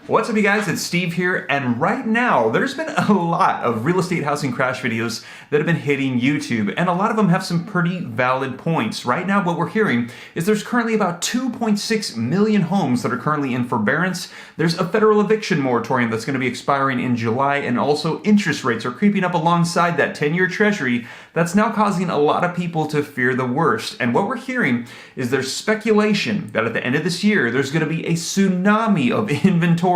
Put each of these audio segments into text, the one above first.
What's up, you guys? It's Steve here, and right now there's been a lot of real estate housing crash videos that have been hitting YouTube, and a lot of them have some pretty valid points. Right now what we're hearing is there's currently about 2.6 million homes that are currently in forbearance. There's a federal eviction moratorium that's going to be expiring in July, and also interest rates are creeping up alongside that 10-year treasury. That's now causing a lot of people to fear the worst. And what we're hearing is there's speculation that at the end of this year there's going to be a tsunami of inventory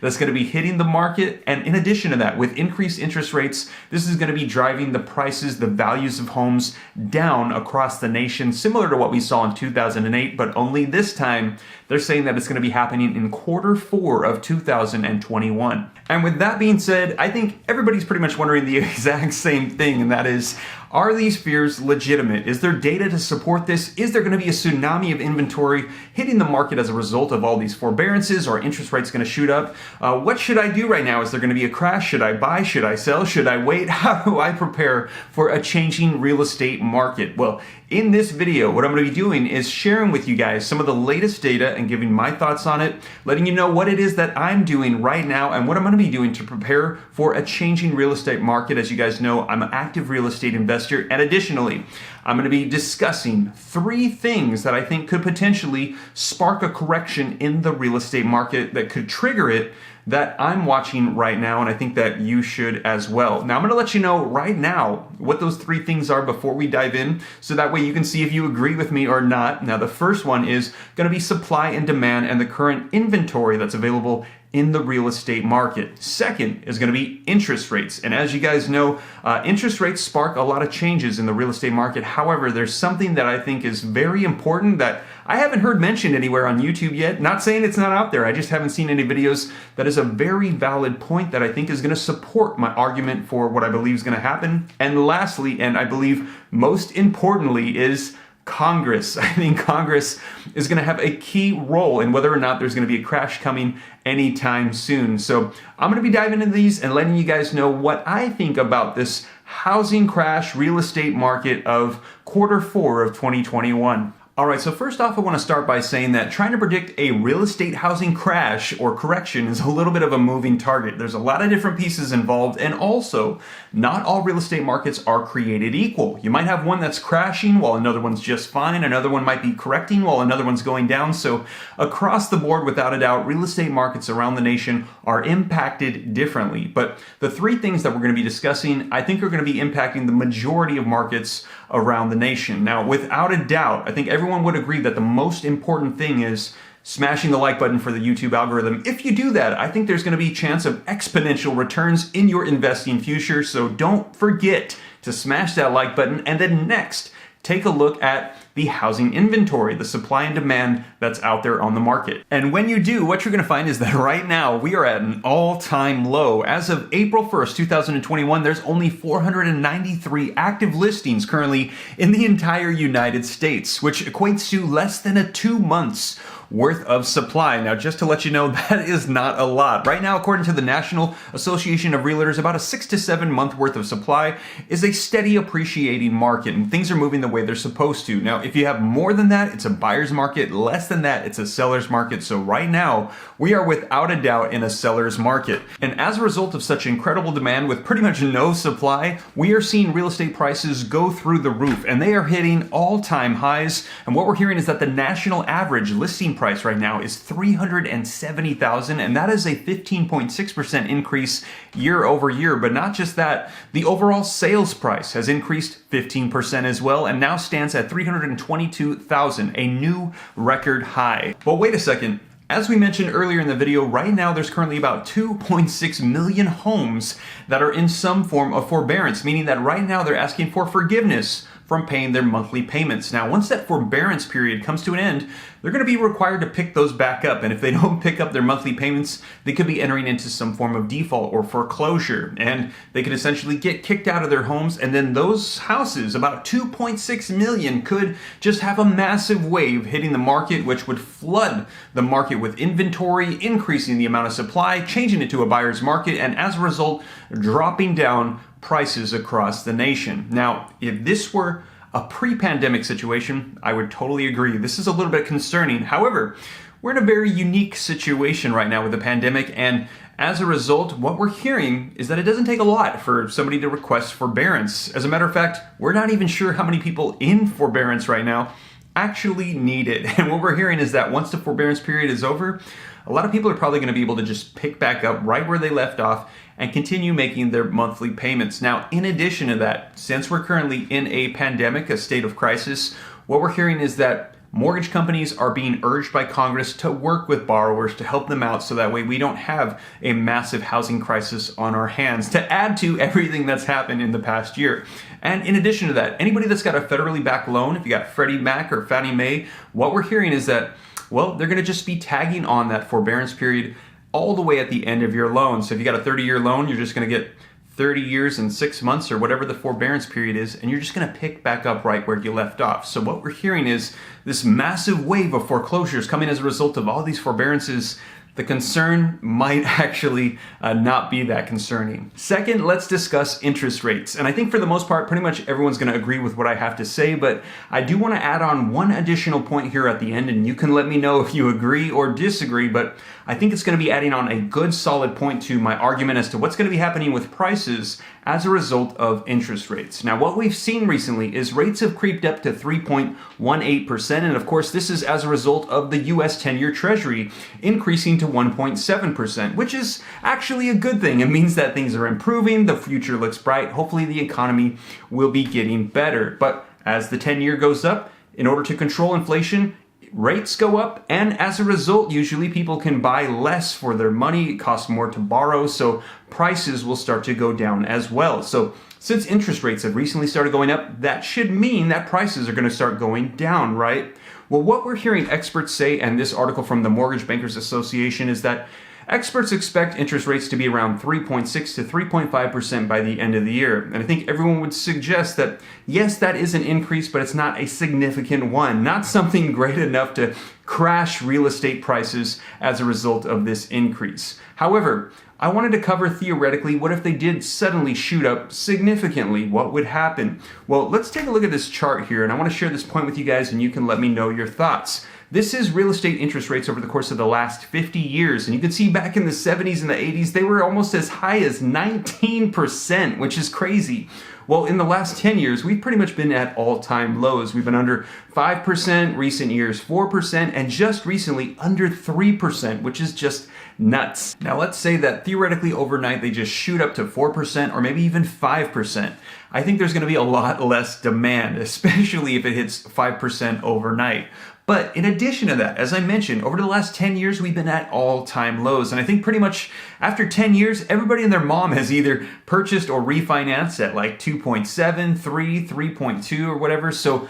that's going to be hitting the market. And in addition to that, with increased interest rates, this is going to be driving the prices, the values of homes down across the nation, similar to what we saw in 2008, but only this time they're saying that it's going to be happening in Q4 of 2021. And with that being said, I think everybody's pretty much wondering the exact same thing, and that is, are these fears legitimate? Is there data to support this? Is there going to be a tsunami of inventory hitting the market as a result of all these forbearances? Are interest rates going to shoot up? What should I do right now? Is there going to be a crash? Should I buy? Should I sell? Should I wait? How do I prepare for a changing real estate market? Well, in this video, what I'm going to be doing is sharing with you guys some of the latest data and giving my thoughts on it, letting you know what it is that I'm doing right now and what I'm going to be doing to prepare for a changing real estate market. As you guys know, I'm an active real estate investor, and additionally, I'm going to be discussing 3 things that I think could potentially spark a correction in the real estate market that could trigger it, that I'm watching right now, and I think that you should as well. Now, I'm going to let you know right now what those 3 things are before we dive in, so that way you can see if you agree with me or not. Now, the first one is going to be supply and demand and the current inventory that's available in the real estate market. Second is going to be interest rates. And as you guys know, interest rates spark a lot of changes in the real estate market. However, there's something that I think is very important that I haven't heard mentioned anywhere on YouTube yet. Not saying it's not out there, I just haven't seen any videos. That is a very valid point that I think is going to support my argument for what I believe is going to happen. And lastly, and I believe most importantly, is Congress. I think Congress is going to have a key role in whether or not there's going to be a crash coming anytime soon. So I'm going to be diving into these and letting you guys know what I think about this housing crash real estate market of Q4 of 2021. Alright, so first off, I want to start by saying that trying to predict a real estate housing crash or correction is a little bit of a moving target. There's a lot of different pieces involved, and also, not all real estate markets are created equal. You might have one that's crashing while another one's just fine, another one might be correcting while another one's going down. So across the board, without a doubt, real estate markets around the nation are impacted differently. But the 3 things that we're going to be discussing, I think are going to be impacting the majority of markets around the nation. Now, without a doubt, I think everyone would agree that the most important thing is smashing the like button for the YouTube algorithm. If you do that, I think there's going to be a chance of exponential returns in your investing future. So don't forget to smash that like button. And then next, take a look at the housing inventory, the supply and demand that's out there on the market. And when you do, what you're going to find is that right now we are at an all-time low. As of April 1st, 2021, there's only 493 active listings currently in the entire United States, which equates to less than a 2 months worth of supply. Now, just to let you know, that is not a lot. Right now, according to the National Association of Realtors, about a 6 to 7 month worth of supply is a steady appreciating market, and things are moving the way they're supposed to. Now, if you have more than that, it's a buyer's market. Less than that, it's a seller's market. So right now, we are without a doubt in a seller's market. And as a result of such incredible demand with pretty much no supply, we are seeing real estate prices go through the roof, and they are hitting all-time highs. And what we're hearing is that the national average listing price right now is $370,000, and that is a 15.6% increase year over year. But not just that, the overall sales price has increased 15% as well, and now stands at $322,000, a new record high. But wait a second. As we mentioned earlier in the video, right now there's currently about 2.6 million homes that are in some form of forbearance, meaning that right now they're asking for forgiveness from paying their monthly payments. Now, once that forbearance period comes to an end, they're going to be required to pick those back up. And if they don't pick up their monthly payments, they could be entering into some form of default or foreclosure. And they could essentially get kicked out of their homes. And then those houses, about 2.6 million, could just have a massive wave hitting the market, which would flood the market with inventory, increasing the amount of supply, changing it to a buyer's market, and as a result, dropping down prices across the nation. Now, if this were a pre-pandemic situation, I would totally agree. This is a little bit concerning. However, we're in a very unique situation right now with the pandemic, and as a result, what we're hearing is that it doesn't take a lot for somebody to request forbearance. As a matter of fact, we're not even sure how many people in forbearance right now actually need it. And what we're hearing is that once the forbearance period is over, a lot of people are probably going to be able to just pick back up right where they left off and continue making their monthly payments. Now, in addition to that, since we're currently in a pandemic, a state of crisis, what we're hearing is that mortgage companies are being urged by Congress to work with borrowers to help them out so that way we don't have a massive housing crisis on our hands, to add to everything that's happened in the past year. And in addition to that, anybody that's got a federally backed loan, if you got Freddie Mac or Fannie Mae, what we're hearing is that, well, they're going to just be tagging on that forbearance period all the way at the end of your loan. So if you got a 30-year loan, you're just going to get 30 years and 6 months or whatever the forbearance period is, and you're just going to pick back up right where you left off. So what we're hearing is this massive wave of foreclosures coming as a result of all these forbearances. The concern might actually not be that concerning. Second, let's discuss interest rates. And I think for the most part, pretty much everyone's going to agree with what I have to say, but I do want to add on one additional point here at the end, and you can let me know if you agree or disagree, but I think it's going to be adding on a good solid point to my argument as to what's going to be happening with prices as a result of interest rates. Now, what we've seen recently is rates have creeped up to 3.18%, and of course, this is as a result of the US 10-year treasury increasing to 1.7%, which is actually a good thing. It means that things are improving, the future looks bright, hopefully the economy will be getting better. But as the 10-year goes up, in order to control inflation, rates go up, and as a result, usually people can buy less for their money. It costs more to borrow, so prices will start to go down as well. So since interest rates have recently started going up, that should mean that prices are going to start going down, right? Well, what we're hearing experts say, and this article from the Mortgage Bankers Association, is that experts expect interest rates to be around 3.6 to 3.5% by the end of the year. And I think everyone would suggest that, yes, that is an increase, but it's not a significant one, not something great enough to crash real estate prices as a result of this increase. However, I wanted to cover theoretically, what if they did suddenly shoot up significantly? What would happen? Well, let's take a look at this chart here, and I want to share this point with you guys, and you can let me know your thoughts. This is real estate interest rates over the course of the last 50 years. And you can see back in the 70s and the 80s, they were almost as high as 19%, which is crazy. Well, in the last 10 years, we've pretty much been at all-time lows. We've been under 5%, recent years 4%, and just recently under 3%, which is just nuts. Now, let's say that theoretically overnight they just shoot up to 4% or maybe even 5%. I think there's going to be a lot less demand, especially if it hits 5% overnight. But in addition to that, as I mentioned, over the last 10 years, we've been at all-time lows. And I think pretty much after 10 years, everybody and their mom has either purchased or refinanced at like 2.7, 3, 3.2 or whatever. So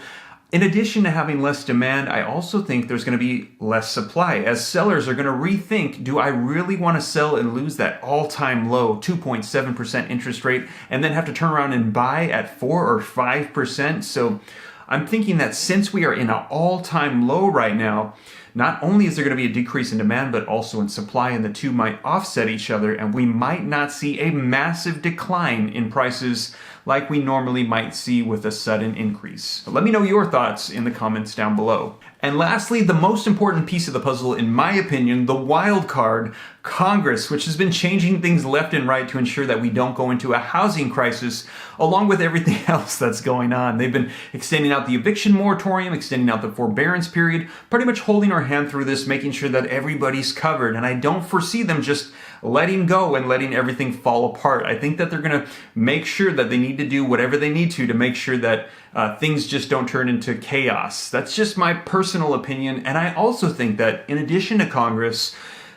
in addition to having less demand, I also think there's going to be less supply, as sellers are going to rethink, do I really want to sell and lose that all-time low 2.7% interest rate and then have to turn around and buy at 4 or 5%? So I'm thinking that since we are in an all-time low right now, not only is there going to be a decrease in demand, but also in supply, and the two might offset each other, and we might not see a massive decline in prices like we normally might see with a sudden increase. Let me know your thoughts in the comments down below. And lastly, the most important piece of the puzzle, in my opinion, the wild card, Congress, which has been changing things left and right to ensure that we don't go into a housing crisis, along with everything else that's going on. They've been extending out the eviction moratorium, extending out the forbearance period, pretty much holding our hand through this, making sure that everybody's covered. And I don't foresee them just letting go and letting everything fall apart. I think that they're going to make sure that they need to do whatever they need to make sure that things just don't turn into chaos. That's just my personal opinion. And I also think that in addition to Congress,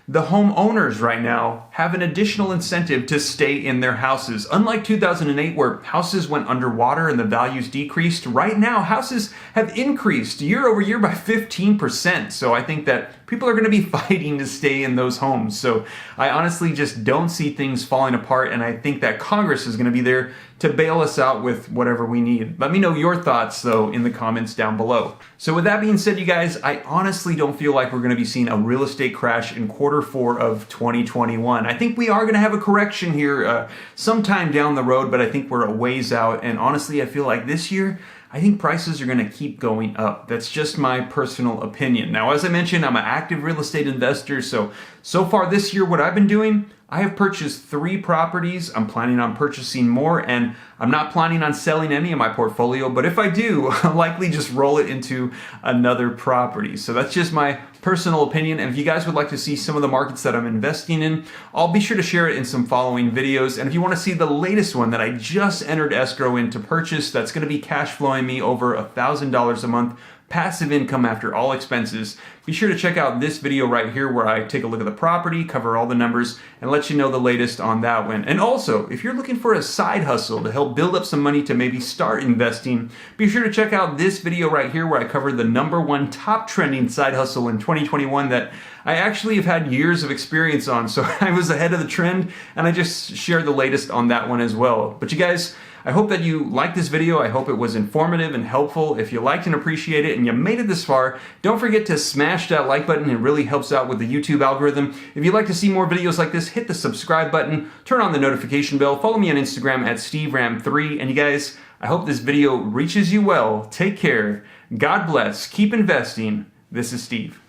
the homeowners right now have an additional incentive to stay in their houses. Unlike 2008, where houses went underwater and the values decreased, right now houses have increased year over year by 15%. So I think that people are going to be fighting to stay in those homes. So I honestly just don't see things falling apart, and I think that Congress is going to be there to bail us out with whatever we need. Let me know your thoughts, though, in the comments down below. So with that being said, you guys, I honestly don't feel like we're going to be seeing a real estate crash in Q4 of 2021. I think we are going to have a correction here sometime down the road, but I think we're a ways out. And honestly, I feel like this year, I think prices are going to keep going up. That's just my personal opinion. Now, as I mentioned, I'm an active real estate investor, so far this year, what I've been doing, I have purchased 3 properties. I'm planning on purchasing more, and I'm not planning on selling any of my portfolio, but if I do, I'll likely just roll it into another property. So that's just my personal opinion, and if you guys would like to see some of the markets that I'm investing in, I'll be sure to share it in some following videos. And if you want to see the latest one that I just entered escrow in to purchase, that's going to be cash flowing me over $1,000 a month, passive income after all expenses, be sure to check out this video right here where I take a look at the property, cover all the numbers, and let you know the latest on that one. And also, if you're looking for a side hustle to help build up some money to maybe start investing, be sure to check out this video right here where I cover the #1 top trending side hustle in 2021 that I actually have had years of experience on. So I was ahead of the trend, and I just shared the latest on that one as well. But you guys, I hope that you liked this video. I hope it was informative and helpful. If you liked and appreciate it and you made it this far, don't forget to smash that like button. It really helps out with the YouTube algorithm. If you'd like to see more videos like this, hit the subscribe button, turn on the notification bell, follow me on Instagram at SteveRam3. And you guys, I hope this video reaches you well. Take care. God bless. Keep investing. This is Steve.